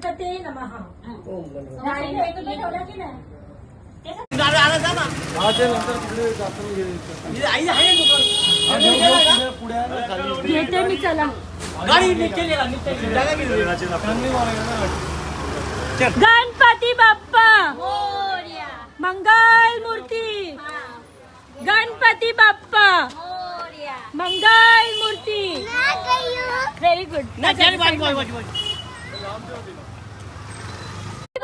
गणपते नमः. ठेवला की नाही? घेते मी चला. गणपती बाप्पा मंगल मूर्ती. गणपती बाप्पा मंगल मूर्ती. Very good.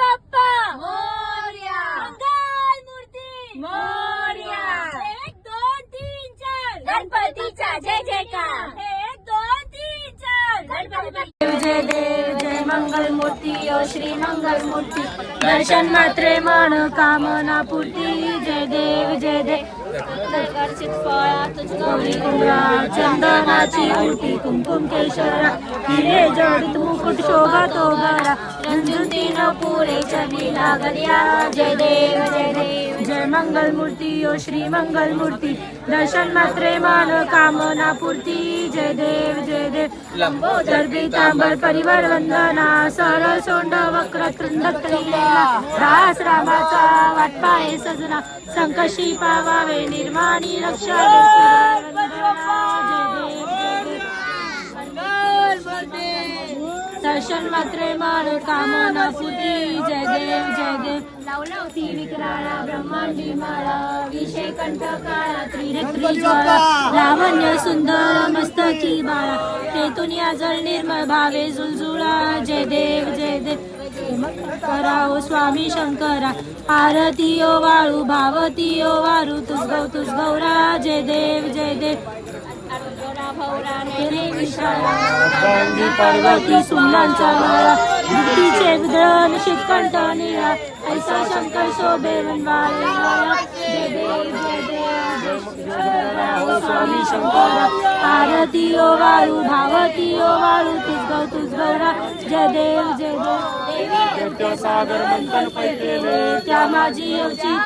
बाप्पा मोरया. मंगल मूर्ती मोरया. 1 2 3 4 गणपतीचा जय जयकार. 1 2 3 4 गणपती. जय देव जय मंगल मूर्ती ओ श्री मंगल मूर्ती. दर्शन मात्रे मन कामना पूर्ती. जय देव जय देव. गौरी कुंभा चंदनाची मूर्ती कुंकुम केशरा. हिरे जडित मुकुट शोभा तो भरा. रंजुतीन पुरे चरणी लागल्या. जय देव जय देव जय मंगल मूर्ती ओ श्री मंगल मूर्ती. दर्शन मात्रे मन कामना पूर्ती. जय देव जय देव. लंबोदर पीतांबर परिवार वंदना. सरळ सोंड वक्र त्रिंदक लीला. रास रामाचा वाटपाये सजना. संकशी पावावे निर्माणी रक्षावे. दर्शन मात्रे मान कामना पूर्ती. जय देव जय देव. लावती विक्राळा ब्रह्मांडी माळा. विषय कंठ काळा त्रिनेत्री ज्वाळा. लावण्य सुंदर मस्तकी बाळा. तेतून जल निर्मळ भावे झुळझुळा. जय देव जय देव. कराओ स्वामी शंकरा. आरती ओ वाळू भावती ओ वारू. तुझ गौरा. जय देव जय देव. पार्वती सुमनांचा माळा. भक्तीचे विद्रन शितकंठ निळा. ऐसा शंकर शोभे वनवाळे वाळा. जय देव जय देव. स्वामी शंकरा. आरती ओ वाळू भावती ओ वाळू. तुझ गौरा. जय देव जय देव. सागर मंथन पैकेले त्या माझी अवची